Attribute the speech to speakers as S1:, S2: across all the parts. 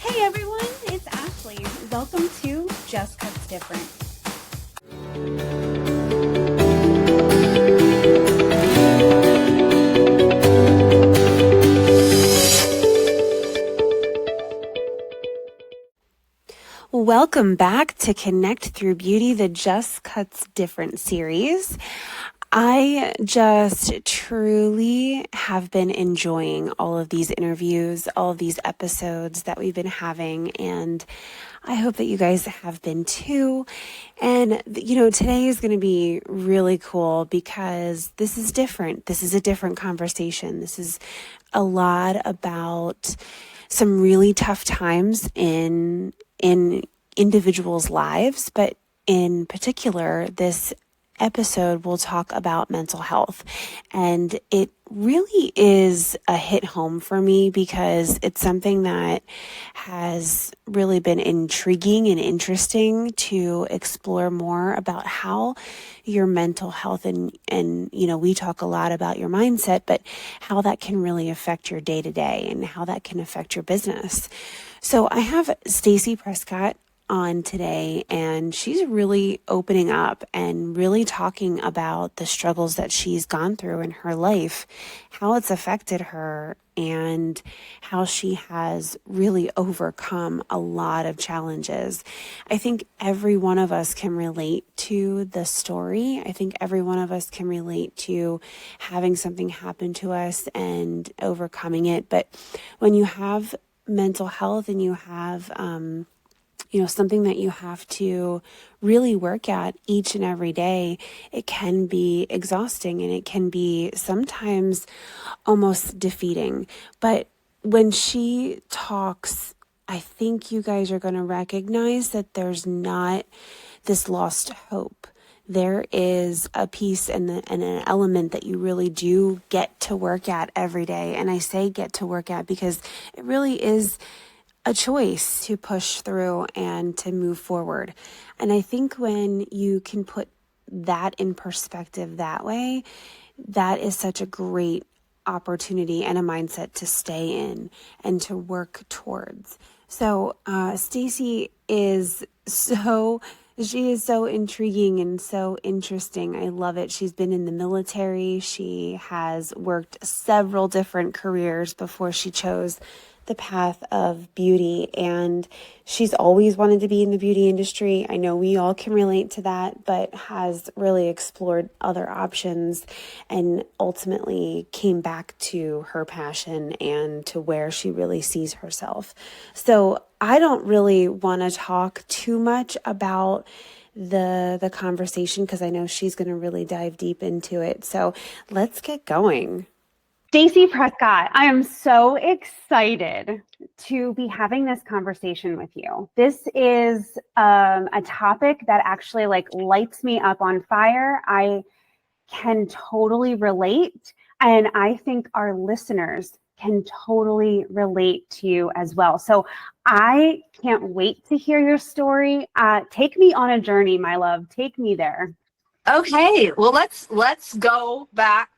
S1: Hey everyone, it's Ashley. Welcome to Just Cuts Different. Welcome back to Connect Through Beauty, the Just Cuts Different series. I just truly have been enjoying all of these interviews, all of these episodes that we've been having, and I hope that you guys have been too. And, today is going to be really cool because this is different. This is a different conversation. This is a lot about some really tough times in individuals' lives, but in particular, this episode will talk about mental health. And it really is a hit home for me because it's something that has really been intriguing and interesting to explore more about how your mental health and we talk a lot about your mindset, but how that can really affect your day to day and how that can affect your business. So I have Stacey Prescott on today, and she's really opening up and really talking about the struggles that she's gone through in her life, how it's affected her, and how she has really overcome a lot of challenges. I think every one of us can relate to the story. I think every one of us can relate to having something happen to us and overcoming it. But when you have mental health and you have something that you have to really work at each and every day, it can be exhausting and it can be sometimes almost defeating. But when she talks, I think you guys are going to recognize that there's not this lost hope. There is a piece and an element that you really do get to work at every day. And I say get to work at because it really is a choice to push through and to move forward. And I think when you can put that in perspective that way, that is such a great opportunity and a mindset to stay in and to work towards. So Stacey she is so intriguing and so interesting. I love it. She's been in the military. She has worked several different careers before she chose the path of beauty, and she's always wanted to be in the beauty industry. I know we all can relate to that, but has really explored other options and ultimately came back to her passion and to where she really sees herself. So I don't really want to talk too much about the conversation because I know she's going to really dive deep into it. So let's get going. Stacey Prescott, I am so excited to be having this conversation with you. This is a topic that actually lights me up on fire. I can totally relate, and I think our listeners can totally relate to you as well. So I can't wait to hear your story. Take me on a journey, my love. Take me there.
S2: Okay, well, let's go back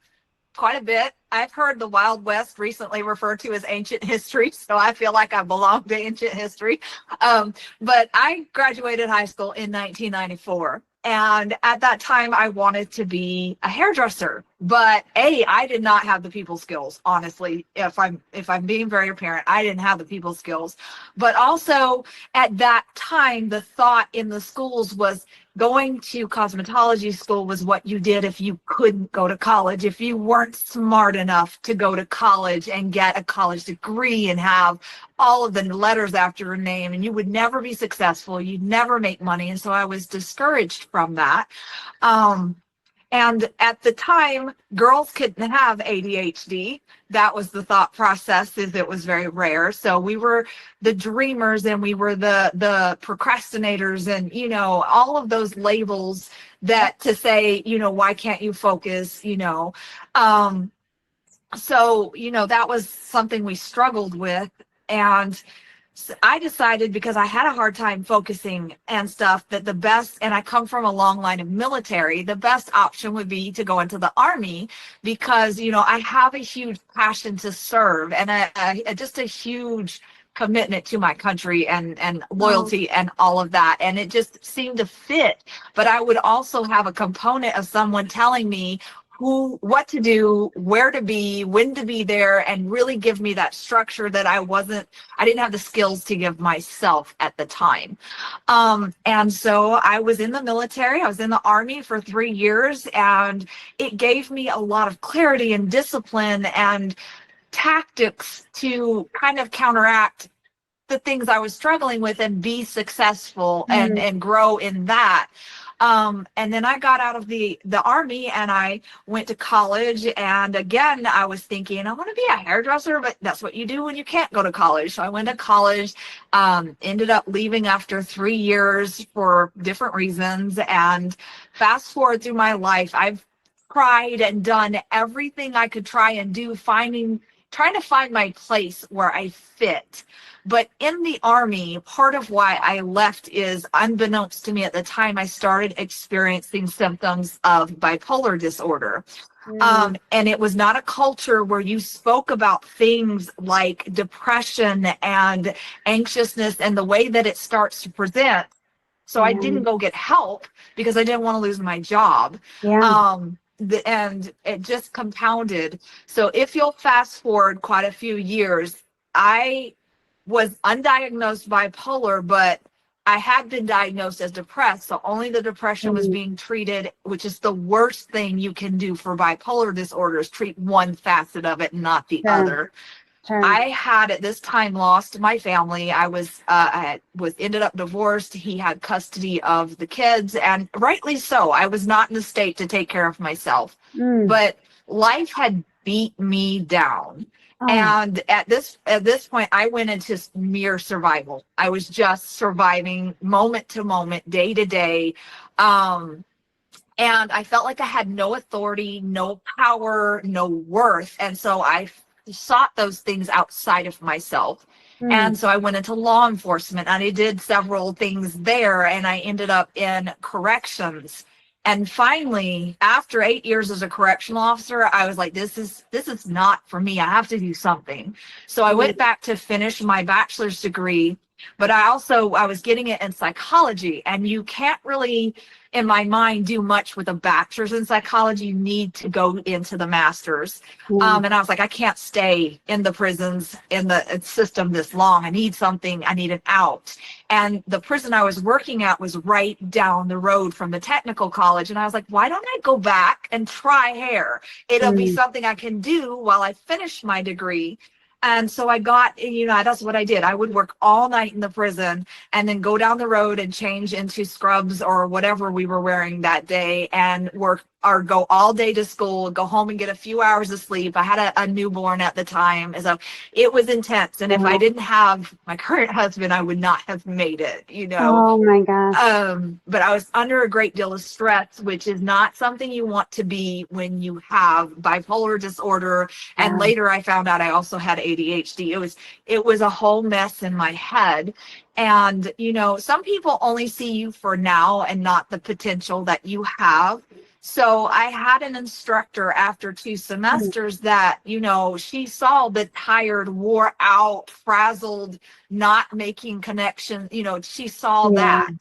S2: quite a bit. I've heard the Wild West recently referred to as ancient history, so I feel like I belong to ancient history. But I graduated high school in 1994. And at that time, I wanted to be a hairdresser, but I did not have the people skills. Honestly, if I'm being very apparent, I didn't have the people skills. But also at that time, the thought in the schools was going to cosmetology school was what you did if you couldn't go to college, if you weren't smart enough to go to college and get a college degree and have all of the letters after your name, and you would never be successful, you'd never make money. And so I was discouraged from that. And at the time, girls couldn't have ADHD. That was the thought process, is it was very rare. So we were the dreamers and we were the procrastinators and, all of those labels that to say, why can't you focus, So, that was something we struggled with. And I decided, because I had a hard time focusing and stuff, that the best, and I come from a long line of military, the best option would be to go into the Army because, I have a huge passion to serve and just a huge commitment to my country and loyalty and all of that. And it just seemed to fit. But I would also have a component of someone telling me what to do, where to be, when to be there, and really give me that structure that I didn't have the skills to give myself at the time. And so I was in the military. I was in the Army for 3 years, and it gave me a lot of clarity and discipline and tactics to kind of counteract the things I was struggling with and be successful and grow in that. And then I got out of the Army and I went to college. And again, I was thinking, I want to be a hairdresser, but that's what you do when you can't go to college. So I went to college, ended up leaving after 3 years for different reasons. And fast forward through my life, I've tried and done everything I could try and do, trying to find my place where I fit. But in the Army, part of why I left is, unbeknownst to me at the time, I started experiencing symptoms of bipolar disorder. And it was not a culture where you spoke about things like depression and anxiousness and the way that it starts to present. So I didn't go get help because I didn't want to lose my job. And it just compounded. So if you'll fast forward quite a few years, I was undiagnosed bipolar, but I had been diagnosed as depressed. So only the depression was being treated, which is the worst thing you can do for bipolar disorders, treat one facet of it, not the other. I had at this time lost my family. I ended up divorced. He had custody of the kids, and rightly so. I was not in the state to take care of myself, but life had beat me down. And at this point, I went into mere survival. I was just surviving moment to moment, day to day. And I felt like I had no authority, no power, no worth. And so I sought those things outside of myself. And so I went into law enforcement and I did several things there, and I ended up in corrections. And finally, after 8 years as a correctional officer, I was like, this is not for me. I have to do something. So I went back to finish my bachelor's degree, but I was getting it in psychology, and you can't really, in my mind, do much with a bachelor's in psychology. You need to go into the master's. And I was like, I can't stay in the prisons, in the system this long. I need something. I need an out. And the prison I was working at was right down the road from the technical college. And I was like, why don't I go back and try hair? It'll be something I can do while I finish my degree. And so that's what I did. I would work all night in the prison and then go down the road and change into scrubs or whatever we were wearing that day and work or go all day to school, go home and get a few hours of sleep. I had a newborn at the time. So it was intense. And if I didn't have my current husband, I would not have made it,
S1: Oh my gosh.
S2: But I was under a great deal of stress, which is not something you want to be when you have bipolar disorder. And later I found out I also had ADHD. It was a whole mess in my head. And, some people only see you for now and not the potential that you have. So I had an instructor after 2 semesters that, she saw the tired, wore out, frazzled, not making connections. She saw that.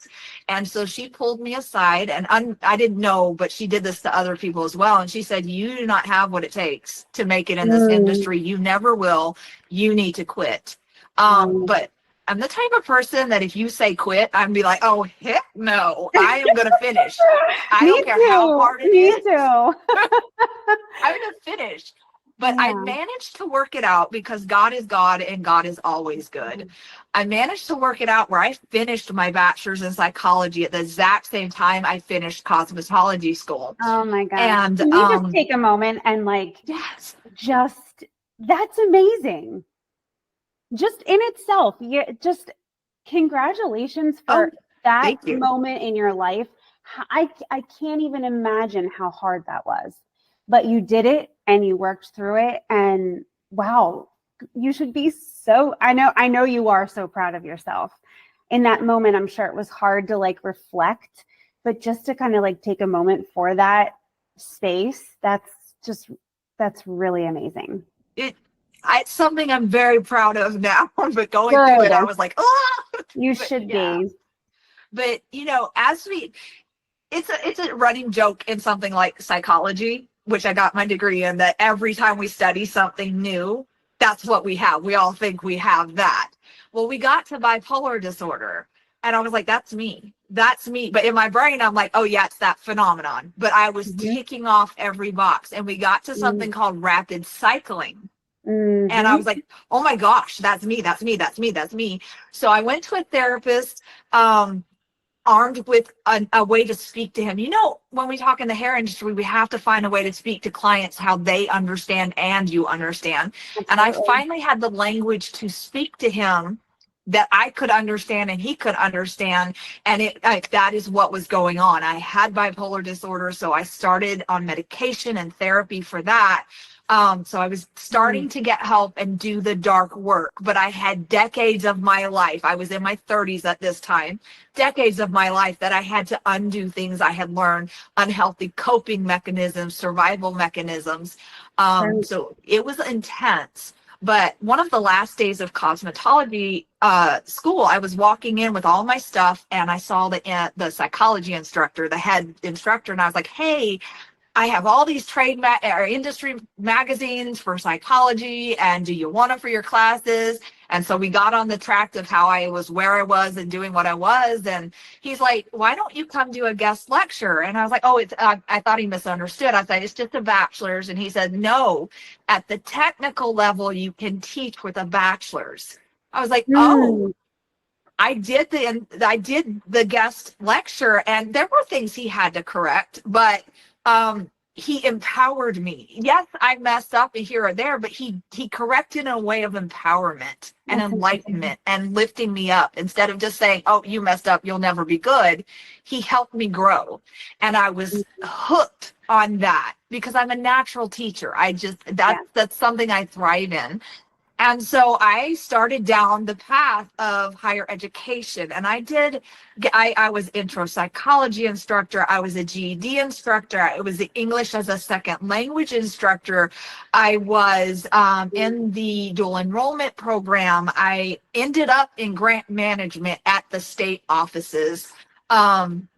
S2: And so she pulled me aside, and I didn't know, but she did this to other people as well. And she said, you do not have what it takes to make it in this industry. You never will. You need to quit. But I'm the type of person that if you say quit, I'm be like, oh, heck no, I am going to finish. I don't care how hard it is.
S1: Me too.
S2: I'm going to finish. But I managed to work it out because God is God and God is always good. I managed to work it out where I finished my bachelor's in psychology at the exact same time I finished cosmetology school.
S1: Oh my God.
S2: And
S1: can you just take a moment and that's amazing. Just in itself, just congratulations for that moment in your life. I can't even imagine how hard that was, but you did it and you worked through it, and wow, you should be I know you are so proud of yourself. In that moment, I'm sure it was hard to reflect, but just to kind of take a moment for that space, that's really amazing.
S2: It's something I'm very proud of now, but going through it, I
S1: Good.
S2: was like, oh,
S1: You
S2: but
S1: should
S2: yeah.
S1: be.
S2: But it's a running joke in something like psychology, which I got my degree in, that every time we study something new, that's what we have. We all think we have that. Well, we got to bipolar disorder, and I was like, that's me. That's me. But in my brain, I'm like, oh, yeah, it's that phenomenon. But I was
S1: Mm-hmm.
S2: ticking off every box, and we got to something called rapid cycling. And I
S1: Mm-hmm.
S2: was like, oh my gosh, that's me, that's me, that's me, that's me. So I went to a therapist. Armed with a way to speak to him. When we talk in the hair industry, we have to find a way to speak to clients how they understand and you understand. And I
S1: Absolutely.
S2: finally had the language to speak to him that I could understand and he could understand. And that is what was going on. I had bipolar disorder, so I started on medication and therapy for that. So I was starting to get help and do the dark work, but I had decades of my life. I was in my 30s at this time, decades of my life that I had to undo things I had learned, unhealthy coping mechanisms, survival mechanisms.
S1: Right.
S2: So it was intense. But one of the last days of cosmetology school, I was walking in with all my stuff, and I saw the psychology instructor, the head instructor, and I was like, "Hey, I have all these or industry magazines for psychology, and do you want them for your classes?" And so we got on the track of how I was, where I was, and doing what I was. And he's like, "Why don't you come do a guest lecture?" And I was like, "Oh, I thought he misunderstood. I said, it's just a bachelor's." And he said, "No, at the technical level, you can teach with a bachelor's." I was like, "Oh."
S1: Mm.
S2: I did the guest lecture, and there were things he had to correct, but he empowered me. Yes, I messed up here or there, but he corrected in a way of empowerment and
S1: That's amazing.
S2: enlightenment and lifting me up. Instead of just saying, "Oh, you messed up, you'll never be good," he helped me grow. And I was hooked on that because I'm a natural teacher.
S1: Yeah.
S2: That's something I thrive in. And so I started down the path of higher education, and I was intro psychology instructor. I was a GED instructor. I was the English as a second language instructor. I was in the dual enrollment program. I ended up in grant management at the state offices. Um,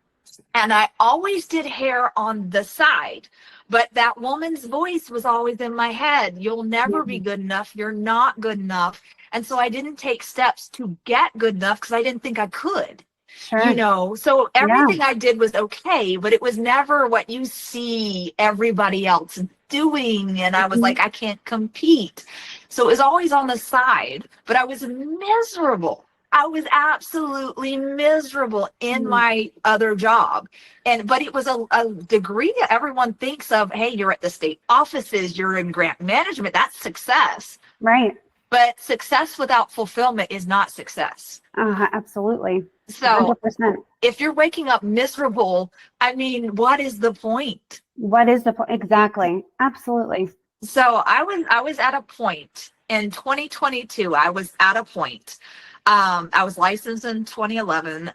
S2: and I always did hair on the side. But that woman's voice was always in my head. You'll never be
S1: Yeah.
S2: good enough. You're not good enough. And so I didn't take steps to get good enough because I didn't think I could.
S1: Sure.
S2: So
S1: Yeah.
S2: everything I did was okay, but it was never what you see everybody else doing. And I was
S1: Mhm.
S2: like, I can't compete. So it was always on the side, but I was miserable. I was absolutely miserable in
S1: Mm.
S2: my other job. But it was a degree that everyone thinks of. Hey, you're at the state offices, you're in grant management. That's success.
S1: Right.
S2: But success without fulfillment is not success.
S1: Absolutely.
S2: So
S1: 100%.
S2: if you're waking up miserable, I mean, what is the point?
S1: What is the point? Exactly. Absolutely.
S2: So I was at a point in 2022. I was at a point. I was licensed in 2011.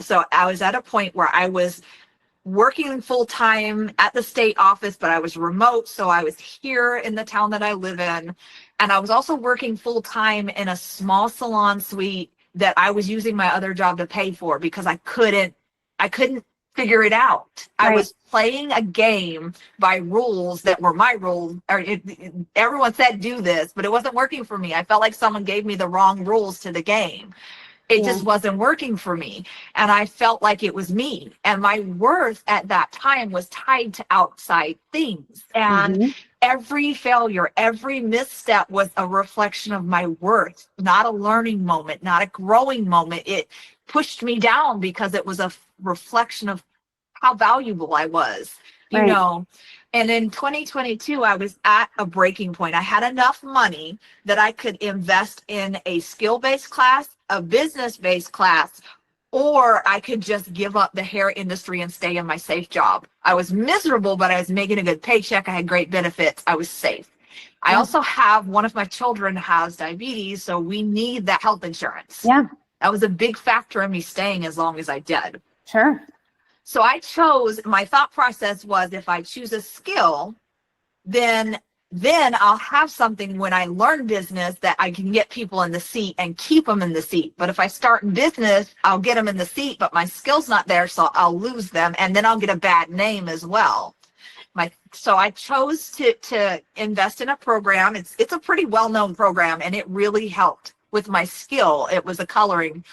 S2: So I was at a point where I was working full time at the state office, but I was remote. So I was here in the town that I live in. And I was also working full time in a small salon suite that I was using my other job to pay for because I couldn't figure it out. I
S1: Right.
S2: was playing a game by rules that were my rules. Everyone said do this, but it wasn't working for me. I felt like someone gave me the wrong rules to the game. It
S1: Yeah.
S2: just wasn't working for me. And I felt like it was me. And my worth at that time was tied to outside things. And
S1: Hmm.
S2: every failure, every misstep was a reflection of my worth, not a learning moment, not a growing moment. It pushed me down because it was a reflection of how valuable I was, you
S1: Right.
S2: know. And in 2022, I was at a breaking point. I had enough money that I could invest in a skill-based class, a business-based class, or I could just give up the hair industry and stay in my safe job. I was miserable, but I was making a good paycheck. I had great benefits. I was safe. I
S1: Yeah.
S2: also have one of my children has diabetes, so we need that health insurance.
S1: Yeah.
S2: That was a big factor in me staying as long as I did.
S1: Sure.
S2: So my thought process was, if I choose a skill, then then I'll have something when I learn business that I can get people in the seat and keep them in the seat. But if I start in business, I'll get them in the seat, but my skill's not there, so I'll lose them, and then I'll get a bad name as well. So I chose to invest in a program. It's a pretty well-known program, and it really helped with my skill. It was a coloring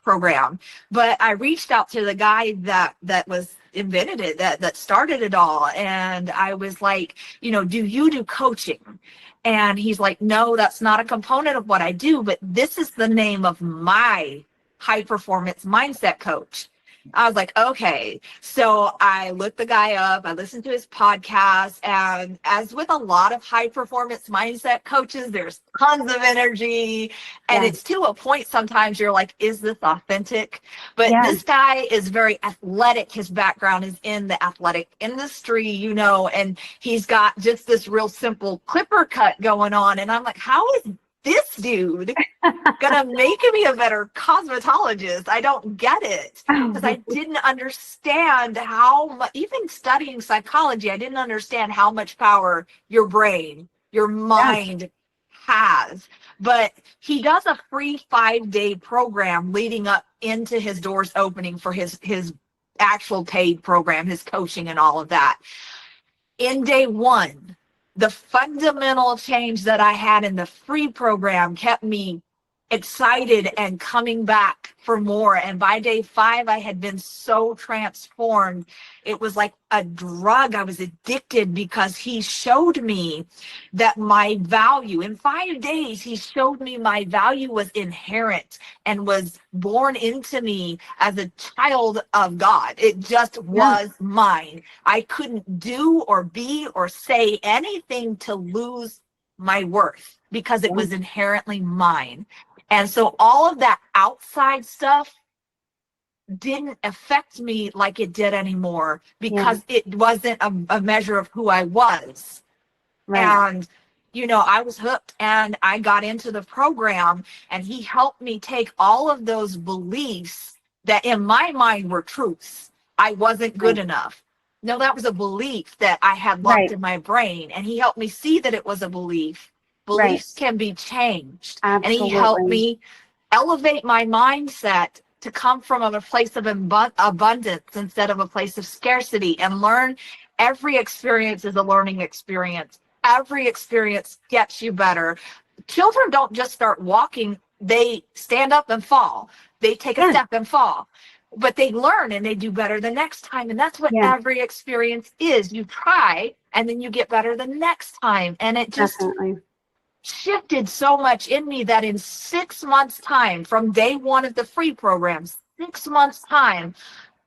S2: program, but I reached out to the guy that was invented it, that started it all, and I was like, do you do coaching? And he's like, no, that's not a component of what I do, but this is the name of my high performance mindset coach. I was like, okay. So I looked the guy up, I listened to his podcast, and as with a lot of high performance mindset coaches, there's tons of energy, and it's to a point sometimes you're like, is this authentic? But this guy is very athletic. His background is in the athletic industry, and he's got just this real simple clipper cut going on. And I'm like, how is this dude gonna make me a better cosmetologist? I don't get it, because I didn't understand how much, even studying psychology, I didn't understand how much power your brain, your mind has. But he does a free 5-day program leading up into his doors opening for his actual paid program, his coaching and all of that. In day one, the fundamental change that I had in the free program kept me excited and coming back for more. And by day 5, I had been so transformed. It was like a drug. I was addicted, because he showed me that my value in 5 days, he showed me my value was inherent and was born into me as a child of God. It just was mine. I couldn't do or be or say anything to lose my worth, because it was inherently mine. And so all of that outside stuff didn't affect me like it did anymore, because it wasn't a measure of who I was. And, I was hooked, and I got into the program, and he helped me take all of those beliefs that in my mind were truths. I wasn't good enough. No, that was a belief that I had locked in my brain, and he helped me see that it was a belief. Beliefs can be changed.
S1: Absolutely.
S2: And he helped me elevate my mindset to come from a place of abundance instead of a place of scarcity, and learn every experience is a learning experience. Every experience gets you better. Children don't just start walking, they stand up and fall. They take a step and fall. But they learn and they do better the next time. And that's what every experience is. You try, and then you get better the next time. And it just shifted so much in me that in 6 months' time, from day one of the free program, 6 months' time,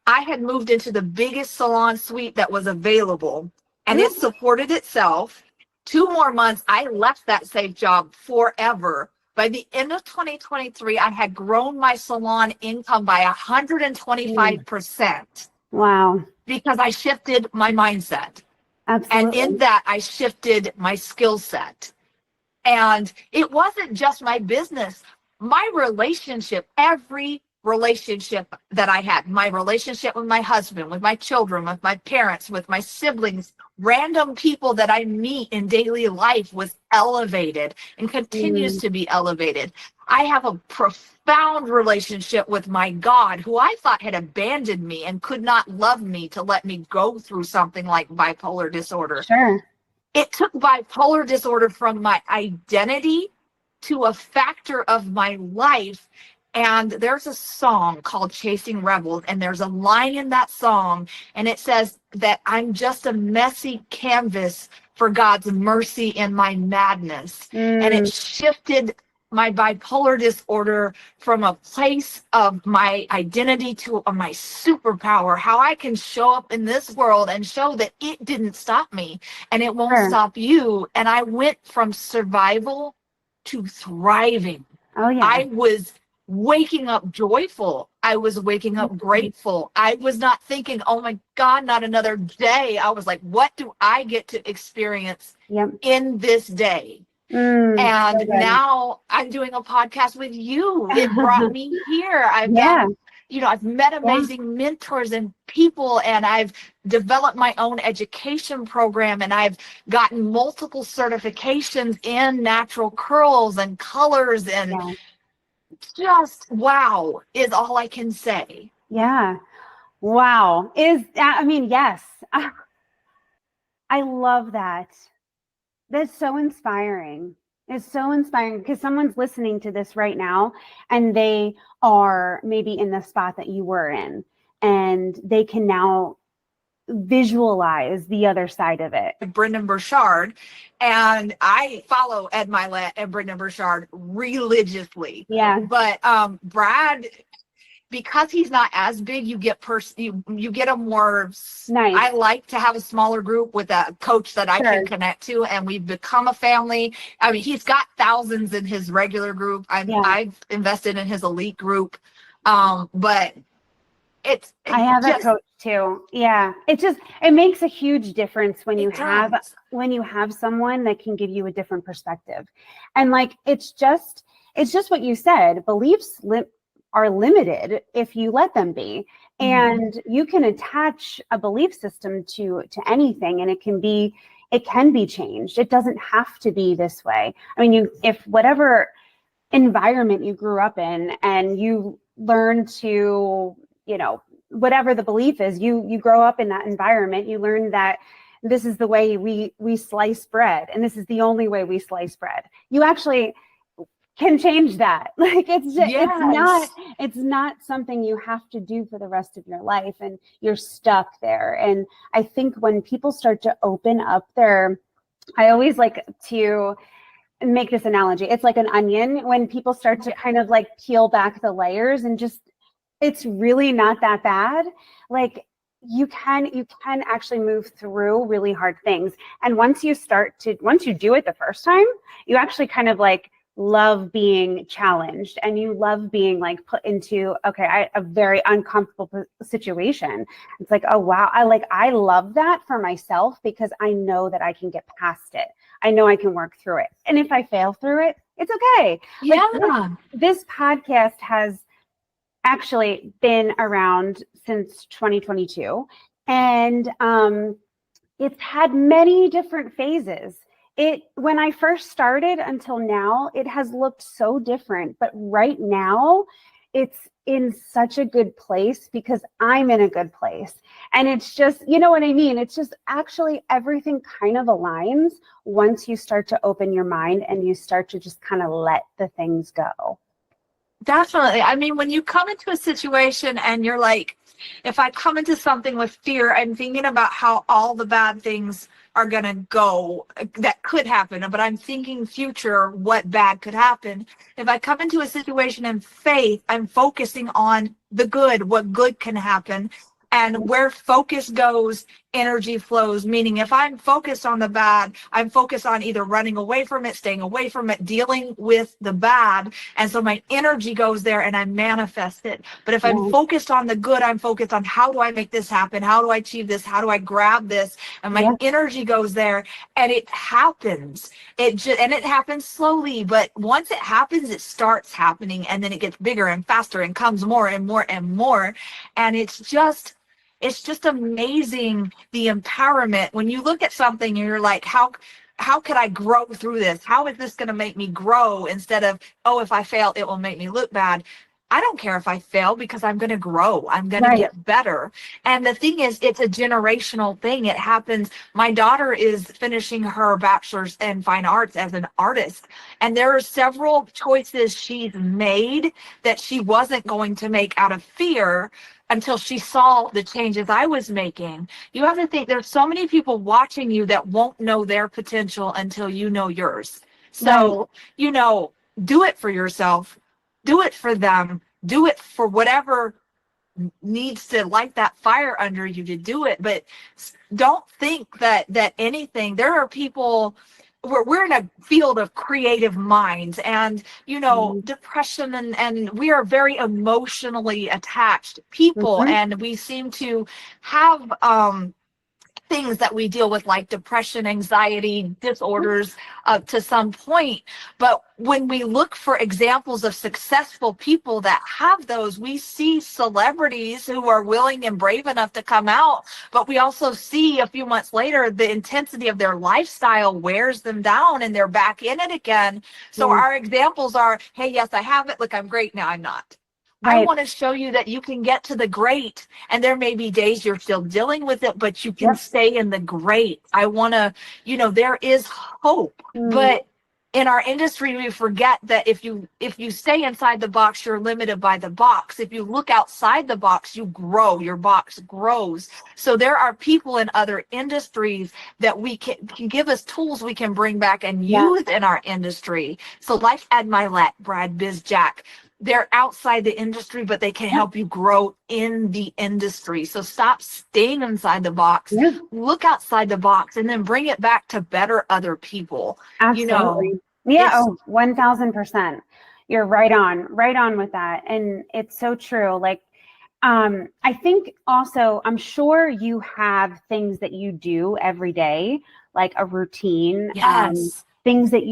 S2: I had moved into the biggest salon suite that was available, and it supported itself. 2 more months, I left that safe job forever. By the end of 2023, I had grown my salon income by 125%.
S1: Wow.
S2: Because I shifted my mindset.
S1: Absolutely.
S2: And in that, I shifted my skill set. And it wasn't just my business, my relationship, every relationship that I had, my relationship with my husband, with my children, with my parents, with my siblings, random people that I meet in daily life was elevated and continues to be elevated. I have a profound relationship with my God, who I thought had abandoned me and could not love me to let me go through something like bipolar disorder.
S1: Sure.
S2: It took bipolar disorder from my identity to a factor of my life. And there's a song called Chasing Rebels, and there's a line in that song, and it says that I'm just a messy canvas for God's mercy in my madness. And it shifted my bipolar disorder from a place of my identity to my superpower, how I can show up in this world and show that it didn't stop me and it won't stop you. And I went from survival to thriving.
S1: Oh, yeah.
S2: I was waking up joyful. I was waking up grateful. I was not thinking, oh my God, not another day. I was like, what do I get to experience in this day? And
S1: so
S2: now I'm doing a podcast with you. It brought me here. I've met
S1: Yeah.
S2: amazing mentors and people, and I've developed my own education program, and I've gotten multiple certifications in natural curls and colors, and
S1: Yeah.
S2: just wow is all I can say.
S1: Yeah. Wow. I mean, yes. I love that. That's so inspiring. It's so inspiring because someone's listening to this right now and they are maybe in the spot that you were in, and they can now visualize the other side of it.
S2: Brendan Burchard, and I follow Ed Milet and Brendan Burchard religiously.
S1: Yeah.
S2: But Brad, because he's not as big, you get a more.
S1: Nice.
S2: I like to have a smaller group with a coach that I
S1: Sure.
S2: can connect to, and we've become a family. I mean, he's got thousands in his regular group.
S1: Yeah.
S2: I've invested in his elite group, but
S1: I have a coach too. Yeah. It makes a huge difference when you have someone that can give you a different perspective. And like it's just what you said, beliefs are limited if you let them be. And you can attach a belief system to anything, and it can be changed. It doesn't have to be this way. I mean, if whatever environment you grew up in and you learn to, whatever the belief is, you grow up in that environment, you learn that this is the way we slice bread, and this is the only way we slice bread. You actually can change that. Like it's not something you have to do for the rest of your life and you're stuck there. And I think when people start to open up I always like to make this analogy. It's like an onion. When people start to kind of like peel back the layers and just, it's really not that bad. Like you can actually move through really hard things. And once you do it the first time, you actually kind of like love being challenged, and you love being like put into a very uncomfortable situation. It's like, oh wow, I love that for myself because I know that I can get past it. I know I can work through it, and if I fail through it, it's okay.
S2: Yeah.
S1: Like, this podcast has actually been around since 2022, and it's had many different phases. When I first started until now, it has looked so different, but right now it's in such a good place because I'm in a good place. And it's just, you know what I mean? It's just actually everything kind of aligns once you start to open your mind and you start to just kind of let the things go.
S2: Definitely. I mean, when you come into a situation and you're like, if I come into something with fear, I'm thinking about how all the bad things are going to go that could happen, but I'm thinking future, what bad could happen. If I come into a situation in faith, I'm focusing on the good, what good can happen. And where focus goes, energy flows. Meaning if I'm focused on the bad, I'm focused on either running away from it, staying away from it, dealing with the bad. And so my energy goes there and I manifest it. But if I'm focused on the good, I'm focused on how do I make this happen? How do I achieve this? How do I grab this? And my energy goes there and it happens. And it happens slowly. But once it happens, it starts happening, and then it gets bigger and faster and comes more and more and more. And it's just amazing, the empowerment. When you look at something and you're like, how could I grow through this? How is this going to make me grow? Instead of, oh, if I fail, it will make me look bad. I don't care if I fail because I'm going to grow. I'm going to get better. And the thing is, it's a generational thing. It happens. My daughter is finishing her bachelor's in fine arts as an artist. And there are several choices she's made that she wasn't going to make out of fear until she saw the changes I was making. You have to think there's so many people watching you that won't know their potential until you know yours. So, do it for yourself. Do it for them. Do it for whatever needs to light that fire under you to do it. But don't think that anything, there are people, we're in a field of creative minds and, depression and we are very emotionally attached people. And we seem to have, things that we deal with, like depression, anxiety, disorders, to some point. But when we look for examples of successful people that have those, we see celebrities who are willing and brave enough to come out, but we also see a few months later the intensity of their lifestyle wears them down and they're back in it again. So
S1: Yeah.
S2: our examples are, hey, yes, I have it. Look, I'm great now. I'm not. I
S1: Right.
S2: want to show you that you can get to the great, and there may be days you're still dealing with it, but you can
S1: Yep.
S2: stay in the great. I want to, there is hope.
S1: Mm,
S2: But in our industry, we forget that if you stay inside the box, you're limited by the box. If you look outside the box, you grow. Your box grows. So there are people in other industries that we can give us tools we can bring back and
S1: yeah.
S2: use in our industry. So like Ed Milet, Brad Bizjack, they're outside the industry, but they can
S1: Yep.
S2: help you grow in the industry. So stop staying inside the box,
S1: Yeah.
S2: look outside the box, and then bring it back to better other people.
S1: Absolutely. Yeah.
S2: It's,
S1: Oh, 1000%. You're right on with that. And it's so true. Like, I think also, I'm sure you have things that you do every day, like a routine,
S2: yes.
S1: things that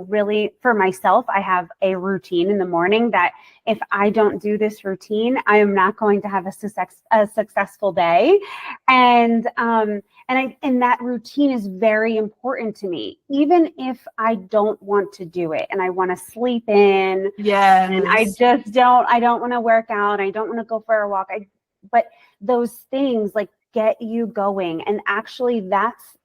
S1: really, for myself, I have a routine in the morning that if I don't do this routine, I am not going to have a successful day. And that routine is very important to me, even if I don't want to do it and I want to sleep in and
S2: Yes.
S1: I don't want to work out. I don't want to go for a walk. But those things like get you going. And actually that's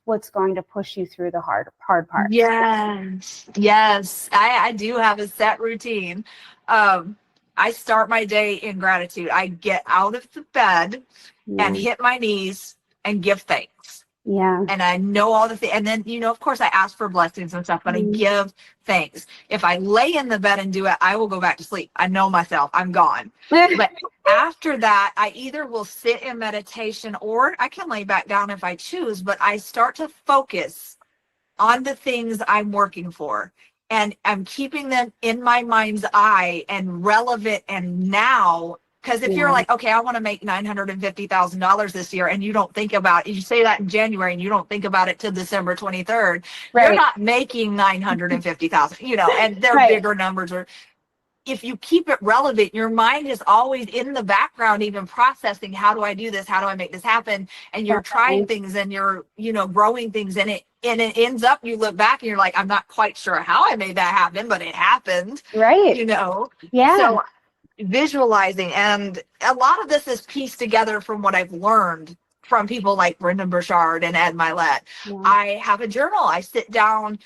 S1: what's going to push you through the hard parts.
S2: Yes. Yes. I do have a set routine. Um, I start my day in gratitude. I get out of the bed and
S1: Yeah.
S2: hit my knees and give thanks.
S1: Yeah.
S2: And I know all the things. And then, of course, I ask for blessings and stuff, but I
S1: Mm.
S2: give thanks. If I lay in the bed and do it, I will go back to sleep. I know myself. I'm gone. But after that, I either will sit in meditation or I can lay back down if I choose, but I start to focus on the things I'm working for. And I'm keeping them in my mind's eye and relevant and now. Because if you're
S1: Yeah.
S2: like, okay, I want to make $950,000 this year, and you don't think about it, you say that in January and you don't think about it till December 23rd, you're
S1: Right.
S2: not making 950,000, and they're
S1: Right.
S2: bigger numbers. Or if you keep it relevant, your mind is always in the background, even processing, how do I do this? How do I make this happen? And you're trying
S1: Definitely.
S2: things and you're, growing things in it. And it ends up, you look back and you're like, I'm not quite sure how I made that happen, but it happened,
S1: Right. Yeah.
S2: So visualizing. And a lot of this is pieced together from what I've learned from people like Brendan Burchard and Ed Milet.
S1: Yeah.
S2: I have a journal. I sit down,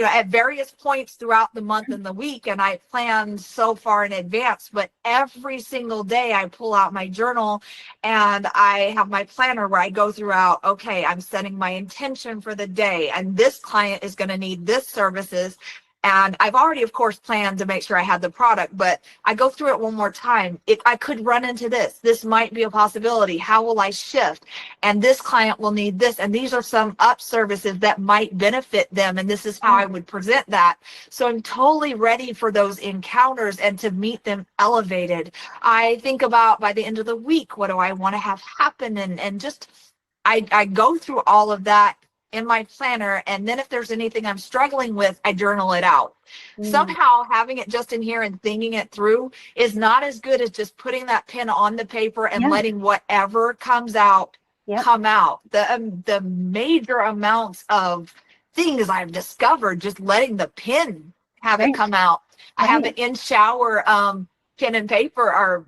S2: at various points throughout the month and the week, and I plan so far in advance, but every single day I pull out my journal and I have my planner where I go throughout, okay, I'm setting my intention for the day, and this client is going to need this services. And I've already, of course, planned to make sure I had the product, but I go through it one more time. I could run into this. This might be a possibility. How will I shift? And this client will need this. And these are some up services that might benefit them. And this is how I would present that. So I'm totally ready for those encounters and to meet them elevated. I think about by the end of the week, what do I want to have happen? And just, I go through all of that in my planner, and then if there's anything I'm struggling with, I journal it out.
S1: Mm.
S2: Somehow having it just in here and thinking it through is not as good as just putting that pen on the paper and
S1: Yeah.
S2: letting whatever comes out
S1: Yep.
S2: come out. The major amounts of things I've discovered just letting the pen have it
S1: Right.
S2: come out. I have
S1: Right.
S2: an in shower pen and paper or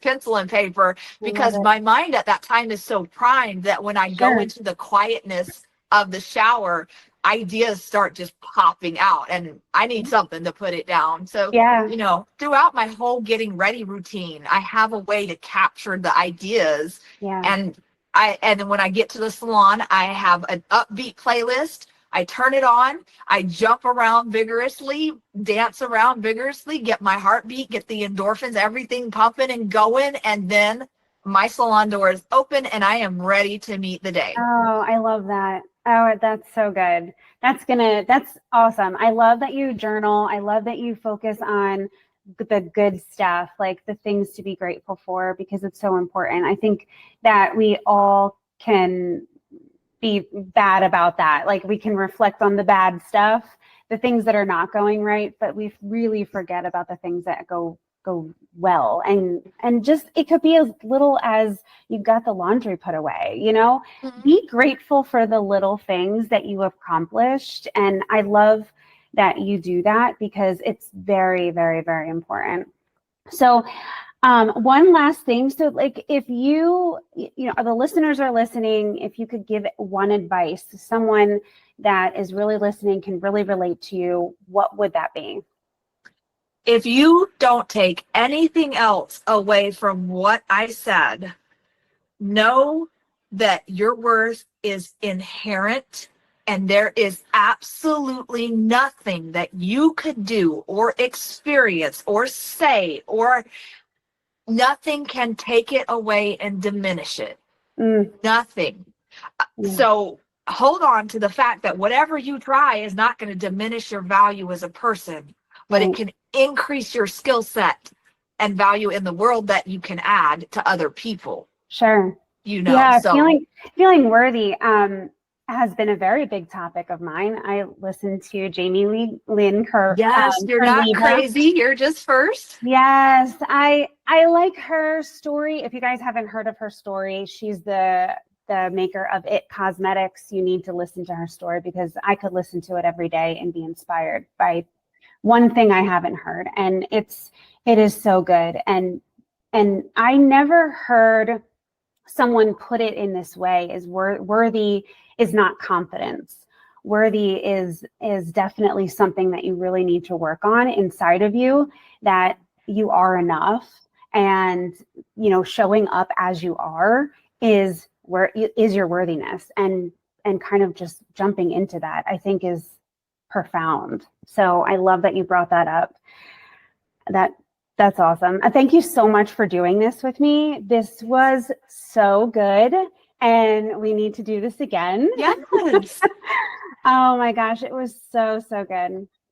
S2: pencil and paper
S1: I love
S2: because
S1: it.
S2: my mind at that time is so primed that when I go
S1: Sure.
S2: into the quietness of the shower, ideas start just popping out and I need something to put it down. So,
S1: Yeah.
S2: throughout my whole getting ready routine, I have a way to capture the ideas.
S1: Yeah.
S2: And then when I get to the salon, I have an upbeat playlist. I turn it on, I jump around vigorously, dance around vigorously, get my heartbeat, get the endorphins, everything pumping and going, and then my salon door is open and I am ready to meet the day.
S1: Oh, I love that. Oh, that's so good. That's awesome. I love that you journal. I love that you focus on the good stuff, like the things to be grateful for, because it's so important. I think that we all can be bad about that. Like we can reflect on the bad stuff, the things that are not going right, but we really forget about the things that go well. And just it could be as little as you got the laundry put away, you know. Be grateful for the little things that you have accomplished. And I love that you do that because it's very, very, very important. So one last thing. So like if you know, the listeners are listening, if you could give one advice to someone that is really listening, can really relate to you, what would that be?
S2: If you don't take anything else away from what I said, know that your worth is inherent and there is absolutely nothing that you could do or experience or say, or nothing can take it away and diminish it. Nothing. So hold on to the fact that whatever you try is not going to diminish your value as a person, but it can increase your skill set and value in the world that you can add to other people.
S1: Sure.
S2: You know,
S1: yeah,
S2: so
S1: feeling worthy has been a very big topic of mine. I listened to Jamie Lynn Kerr.
S2: Yes, you're not crazy. You're just first.
S1: Yes, I like her story. If you guys haven't heard of her story, she's the maker of It Cosmetics. You need to listen to her story because I could listen to it every day and be inspired by one thing I haven't heard, and it is so good. And I never heard someone put it in this way: is worthy is not confidence. Worthy is definitely something that you really need to work on inside of you, that you are enough, and you know, showing up as you are is your worthiness, and kind of just jumping into that, I think, is profound. So I love that you brought that up. That's awesome. Thank you so much for doing this with me. This was so good, and we need to do this again.
S2: Yes.
S1: Oh my gosh, it was so good.